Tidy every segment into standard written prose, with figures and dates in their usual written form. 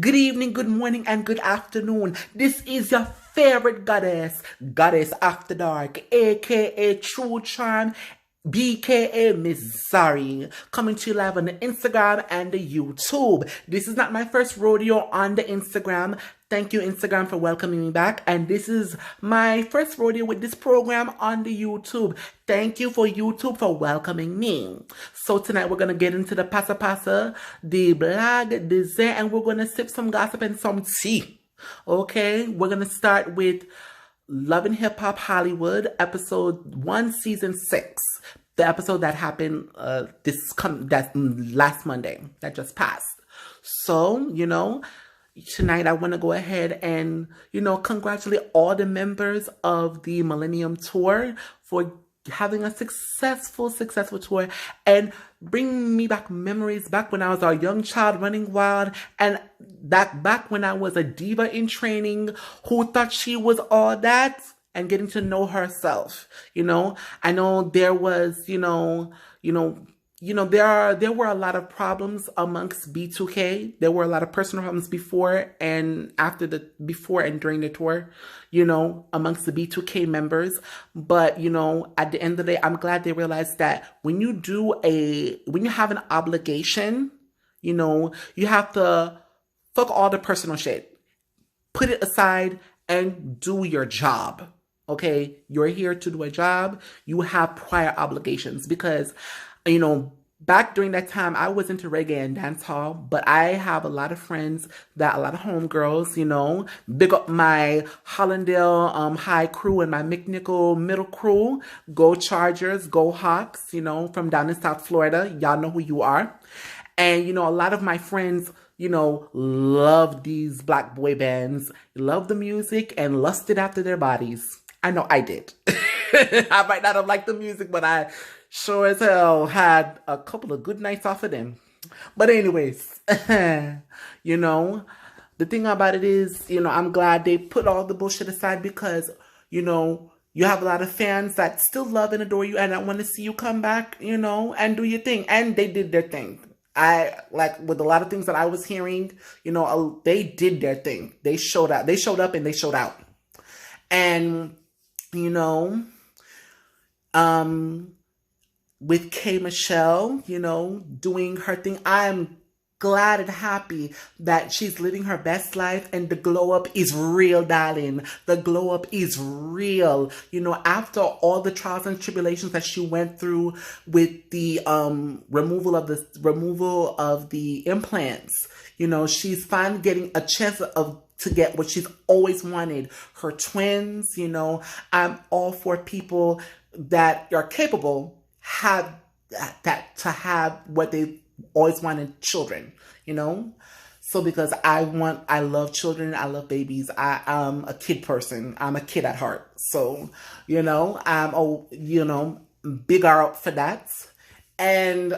Good evening, good morning, and good afternoon. This is your favorite goddess after dark, a.k.a. True Charm, b.k.a. Nzari, coming to you live on the Instagram and the YouTube. This is not my first rodeo on the Instagram. Thank you, Instagram, for welcoming me back. And this is my first rodeo with this program on the YouTube. Thank you for YouTube for welcoming me. So tonight we're going to get into the passa, the blague, dessert, and we're going to sip some gossip and some tea. Okay, we're going to start with Love and Hip Hop Hollywood, episode 1, season 6. The episode that happened last Monday that just passed. So, tonight I want to go ahead and, congratulate all the members of the Millennium tour for having a successful tour and bringing me back memories back when I was a young child running wild, and that back when I was a diva in training who thought she was all that, and getting to know herself. I know there was, there were a lot of problems amongst B2K. There were a lot of personal problems before and during the tour, amongst the B2K members. But, at the end of the day, I'm glad they realized that when you have an obligation, you have to fuck all the personal shit, put it aside and do your job. Okay, you're here to do a job. You have prior obligations because, back during that time, I was into reggae and dance hall, but I have a lot of friends a lot of homegirls, big up my Hollandale high crew and my McNichol middle crew. Go Chargers, go Hawks, from down in South Florida. Y'all know who you are. And, a lot of my friends, love these black boy bands, love the music, and lusted after their bodies. I know I did. I might not have liked the music, but I sure as hell had a couple of good nights off of them. But anyways, the thing about it is, I'm glad they put all the bullshit aside because, you have a lot of fans that still love and adore you and I want to see you come back, and do your thing. And they did their thing. With a lot of things that I was hearing, they did their thing. They showed up and they showed out. And, with K. Michelle, doing her thing, I'm glad and happy that she's living her best life and the glow up is real, darling. The glow up is real. After all the trials and tribulations that she went through with the removal of the implants, she's finally getting a chance to get what she's always wanted, her twins. I'm all for people that are capable to have what they always wanted, children, so because I love children, I love babies, I'm a kid person, I'm a kid at heart, so I'm big out for that. And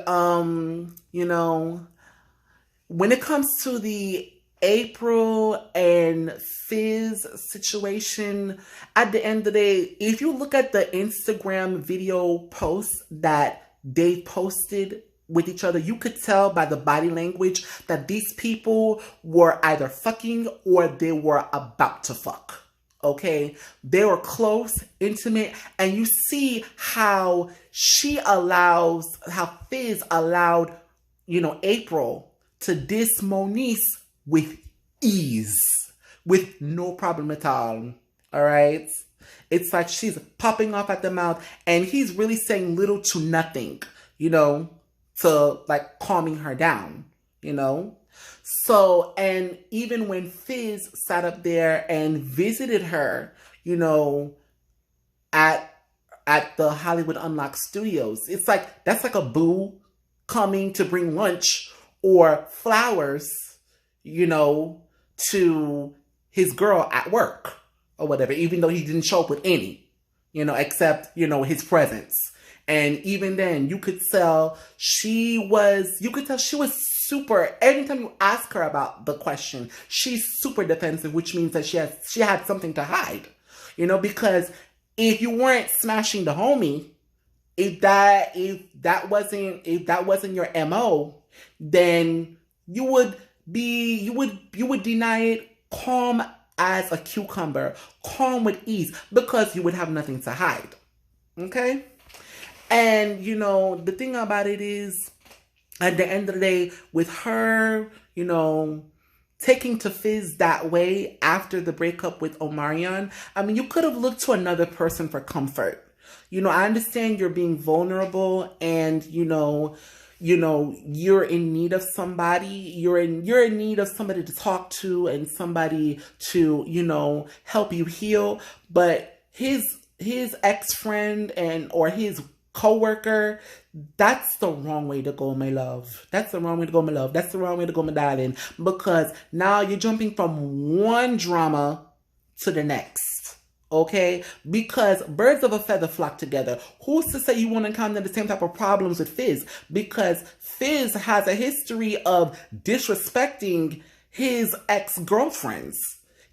when it comes to the Apryl and Fizz situation, at the end of the day, if you look at the Instagram video posts that they posted with each other, you could tell by the body language that these people were either fucking or they were about to fuck. Okay? They were close, intimate, and you see how Fizz allowed, Apryl to diss Moniece with ease, with no problem at all. All right? It's like she's popping off at the mouth and he's really saying little to nothing, to like calming her down, So, and even when Fizz sat up there and visited her, at the Hollywood Unlocked Studios, it's like, that's like a boo coming to bring lunch or flowers, to his girl at work or whatever, even though he didn't show up with any, except, his presence. And even then you could tell she was super, anytime you ask her about the question, she's super defensive, which means that she had something to hide, because if you weren't smashing the homie, if that wasn't your MO, then you would you would deny it calm as a cucumber, calm with ease, because you would have nothing to hide. Okay? And the thing about it is, at the end of the day, with her, taking to Fizz that way after the breakup with Omarion, I mean, you could have looked to another person for comfort. I understand you're being vulnerable, and you're in need of somebody. You're in need of somebody to talk to, and somebody to help you heal. But his ex-friend or his coworker, that's the wrong way to go, my love. That's the wrong way to go, my love. That's the wrong way to go, my darling. Because now you're jumping from one drama to the next. Okay? Because birds of a feather flock together. Who's to say you won't encounter the same type of problems with Fizz? Because Fizz has a history of disrespecting his ex-girlfriends.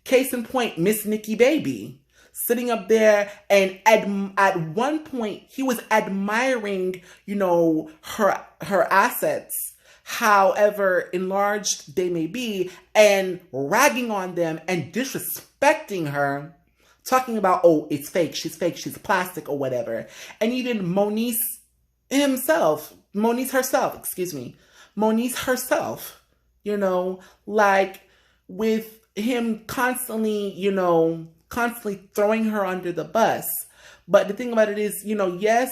Case in point, Miss Nikki Baby. Sitting up there, and at one point he was admiring, her assets, however enlarged they may be, and ragging on them and disrespecting her, talking about, oh, it's fake, she's plastic or whatever. And even Moniece herself, like with him constantly throwing her under the bus. But the thing about it is, yes,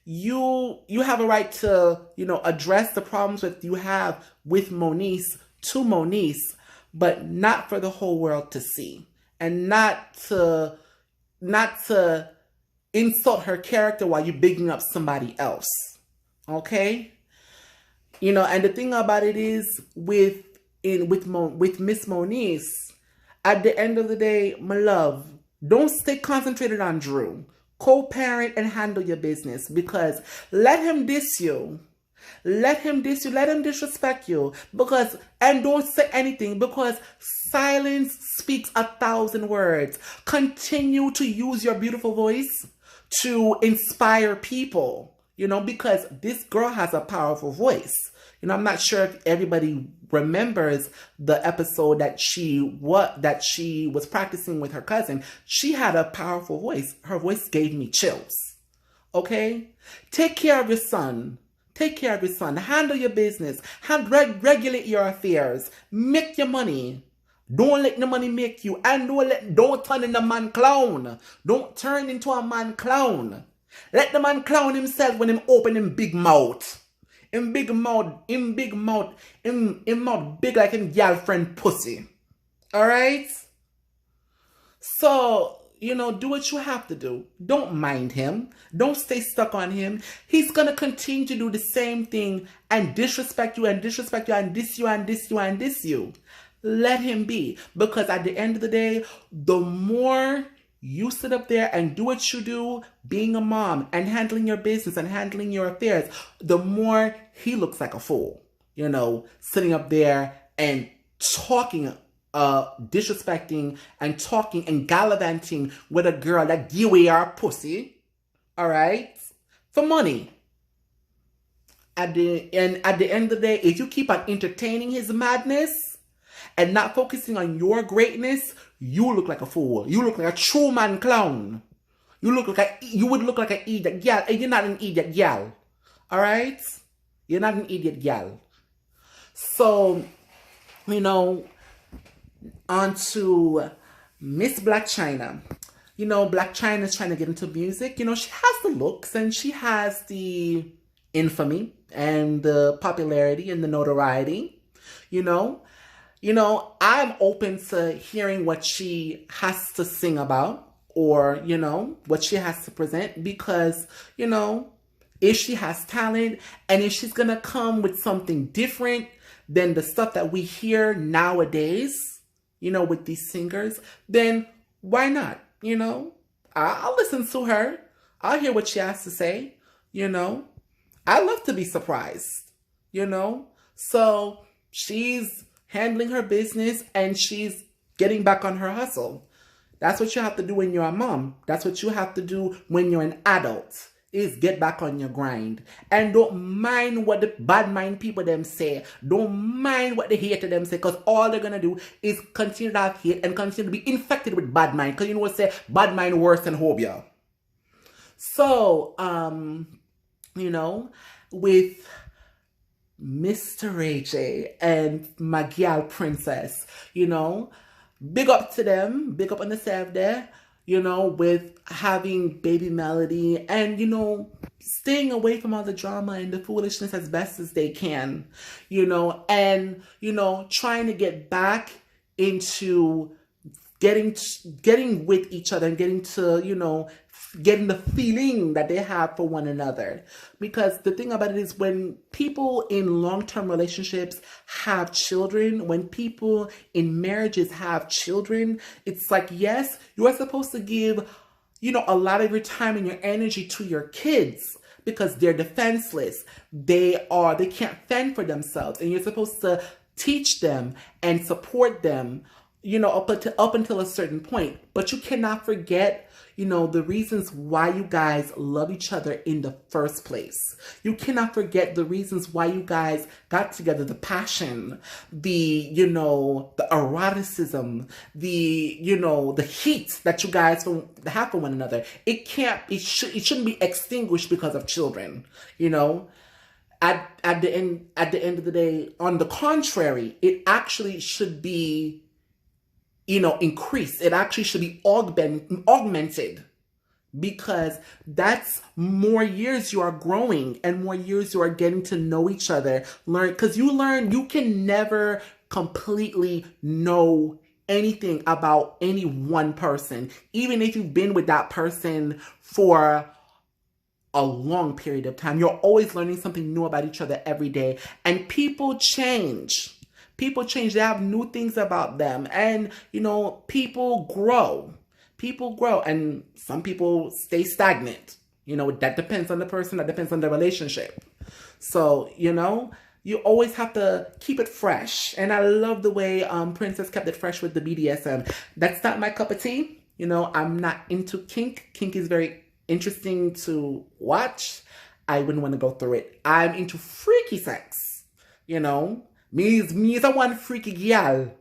you have a right to, address the problems that you have with Moniece to Moniece, but not for the whole world to see. And not to insult her character while you're bigging up somebody else. Okay? And the thing about it is with Miss Moniece, at the end of the day, my love, don't stay concentrated on Drew. Co-parent and handle your business, because let him diss you. Let him disrespect you, and don't say anything, because silence speaks 1,000 words. Continue to use your beautiful voice to inspire people, because this girl has a powerful voice. I'm not sure if everybody remembers the episode that she was practicing with her cousin. She had a powerful voice. Her voice gave me chills. Okay? Take care of your son. Handle your business. Regulate your affairs. Make your money. Don't let the money make you. And don't turn into a man clown. Don't turn into a man clown. Let the man clown himself when him open him big mouth. Him mouth big like him girlfriend pussy. Alright? So, do what you have to do. Don't mind him. Don't stay stuck on him. He's gonna continue to do the same thing and disrespect you and diss you. Let him be. Because at the end of the day, the more you sit up there and do what you do, being a mom and handling your business and handling your affairs, the more he looks like a fool. Sitting up there and talking, disrespecting and talking and gallivanting with a girl that give away our pussy, all right, for money. At the end of the day, if you keep on entertaining his madness and not focusing on your greatness, you look like a fool. You look like a true man clown. You would look like an idiot gal, and you're not an idiot gal. Alright? You're not an idiot gal. So, on to Miss Blac Chyna. Blac Chyna is trying to get into music. She has the looks and she has the infamy and the popularity and the notoriety. I'm open to hearing what she has to sing about, or, what she has to present, because, if she has talent and if she's going to come with something different than the stuff that we hear nowadays, with these singers, then why not? I'll listen to her. I'll hear what she has to say, I love to be surprised, So she's handling her business and she's getting back on her hustle. That's what you have to do when you're a mom. That's what you have to do when you're an adult, is get back on your grind. And don't mind what the bad mind people them say. Don't mind what the hater them say, because all they're gonna do is continue to have hate and continue to be infected with bad mind. Because you know what say, bad mind worse than phobia. So, you know, with Mr. Ray J and my gal Princess, you know, big up to them, big up on the self there, you know, with having baby Melody and, you know, staying away from all the drama and the foolishness as best as they can, you know, and, you know, trying to get back into getting with each other and getting to, you know, getting the feeling that they have for one another. Because the thing about it is, when people in long-term relationships have children, when people in marriages have children, it's like, yes, you are supposed to give, you know, a lot of your time and your energy to your kids, because they're defenseless. They can't fend for themselves, and you're supposed to teach them and support them, you know, up until a certain point. But you cannot forget, you know, the reasons why you guys love each other in the first place. You cannot forget the reasons why you guys got together, the passion, the, you know, the eroticism, the, you know, the heat that you guys have for one another. It shouldn't be extinguished because of children, you know. At the end of the day, on the contrary, it actually should be, you know, increased. It actually should be augmented, because that's more years you are growing and more years you are getting to know each other. Because you can never completely know anything about any one person, even if you've been with that person for a long period of time. You're always learning something new about each other every day. And people change. People change. They have new things about them. And, you know, people grow. People grow. And some people stay stagnant. You know, that depends on the person. That depends on the relationship. So, you know, you always have to keep it fresh. And I love the way Princess kept it fresh with the BDSM. That's not my cup of tea. You know, I'm not into kink. Kink is very interesting to watch. I wouldn't want to go through it. I'm into freaky sex. You know, me is a one freaky girl.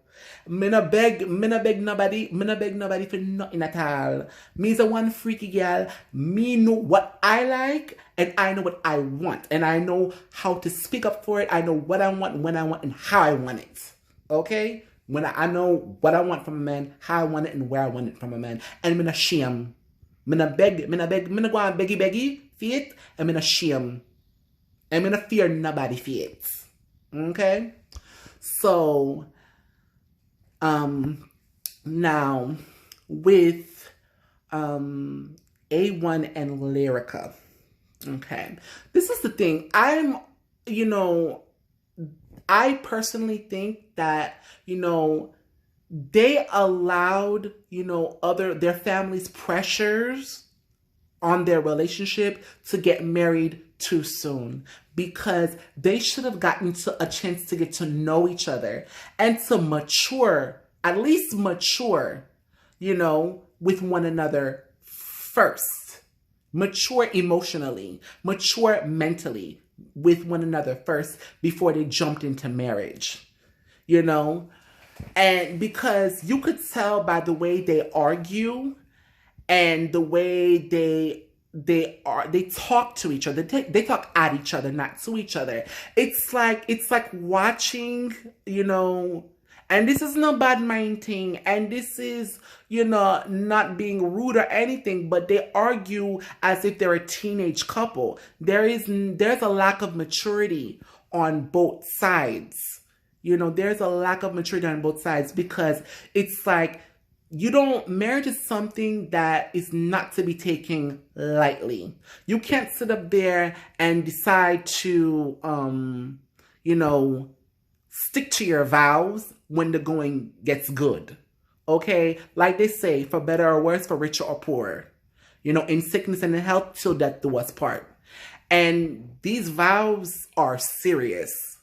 Me no beg nobody for nothing at all. Me is a one freaky girl. Me know what I like, and I know what I want, and I know how to speak up for it. I know what I want, when I want, and how I want it. Okay? When I know what I want from a man, how I want it, and where I want it from a man. And me no shame. Me no beg, me no go and beggy for it, and me no shame. And me no fear nobody for it. Okay? So, now with A1 and Lyrica. Okay. This is the thing. I personally think that, you know, they allowed, you know, their family's pressures on their relationship to get married too soon, because they should have gotten a chance to get to know each other and to mature, at least mature, you know, with one another first. Mature emotionally, mature mentally with one another first before they jumped into marriage, you know? And because you could tell by the way they argue and the way they talk to each other. They talk at each other, not to each other. It's like watching, you know, and this is no bad mind thing, and this is, you know, not being rude or anything, but they argue as if they're a teenage couple. There's a lack of maturity on both sides. You know, there's a lack of maturity on both sides, because it's like, marriage is something that is not to be taken lightly. You can't sit up there and decide to, you know, stick to your vows when the going gets good. Okay? Like they say, for better or worse, for richer or poorer. You know, in sickness and in health, till death do us part. And these vows are serious.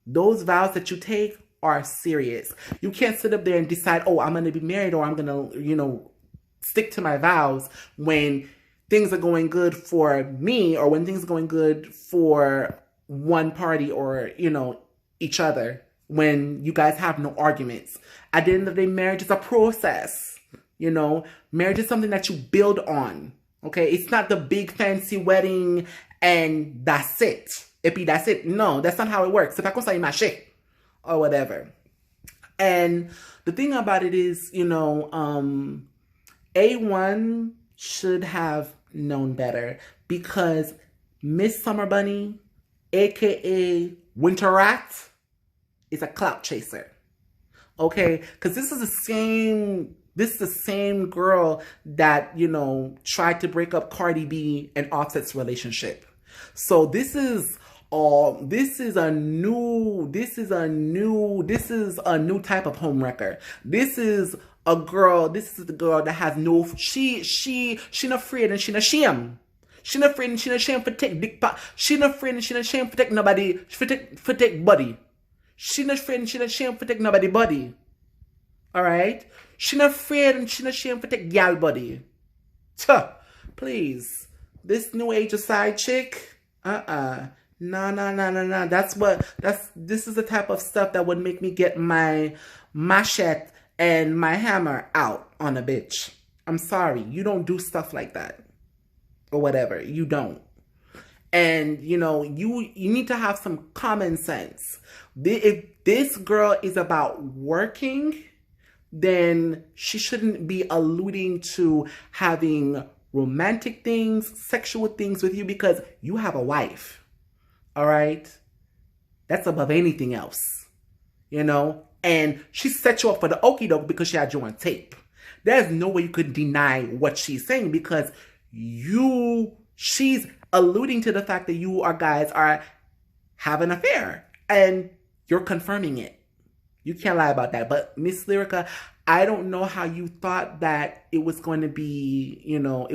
Those vows that you take are serious. You can't sit up there and decide, oh, I'm going to be married, or I'm going to, you know, stick to my vows, when things are going good for me, or when things are going good for one party or, you know, each other, when you guys have no arguments. At the end of the day, marriage is a process. You know, marriage is something that you build on. Okay, it's not the big fancy wedding and that's it. Epi, that's it. No, that's not how it works. C'est pas comme ça il marche or whatever. And the thing about it is, you know, A1 should have known better, because Miss Summer Bunny, a.k.a. Winter Rat, is a clout chaser. Okay, because this is the same girl that, you know, tried to break up Cardi B and Offset's relationship. So this is a new type of homewrecker. This is the girl that has no, she not afraid and she not shame. She not afraid and she not shame for take dick part. She not afraid and she not shame for take nobody, for take body. She not afraid and she not shame for take nobody body. Alright? She not afraid and she not shame for take gal body. Tuh, please. This new age side chick, No. This is the type of stuff that would make me get my machete and my hammer out on a bitch. I'm sorry. You don't do stuff like that. Or whatever. You don't. And, you know, you need to have some common sense. If this girl is about working, then she shouldn't be alluding to having romantic things, sexual things with you, because you have a wife. All right? That's above anything else. You know? And she set you up for the okie doke because she had you on tape. There's no way you could deny what she's saying, because she's alluding to the fact that you guys are having an affair. And you're confirming it. You can't lie about that. But Miss Lyrica, I don't know how you thought that it was going to be, you know,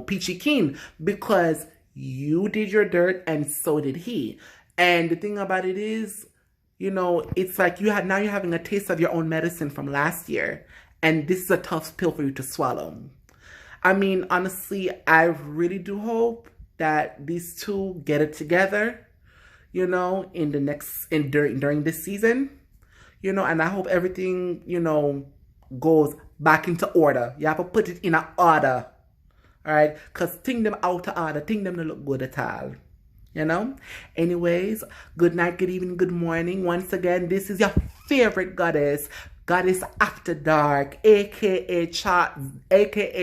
peachy keen, because you did your dirt and so did he. And the thing about it is, you know, it's like now you're having a taste of your own medicine from last year. And this is a tough pill for you to swallow. I mean, honestly, I really do hope that these two get it together, you know, during this season. You know, and I hope everything, you know, goes back into order. You have to put it in an order. Alright? Because think them out of order. Think them to look good at all. You know? Anyways, good night, good evening, good morning. Once again, this is your favorite goddess After Dark, a.k.a.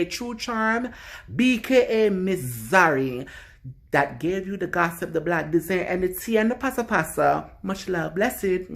True Charm, b.k.a. Nzari, that gave you the gossip, the black design, and the tea, and the passa. Much love. Blessed.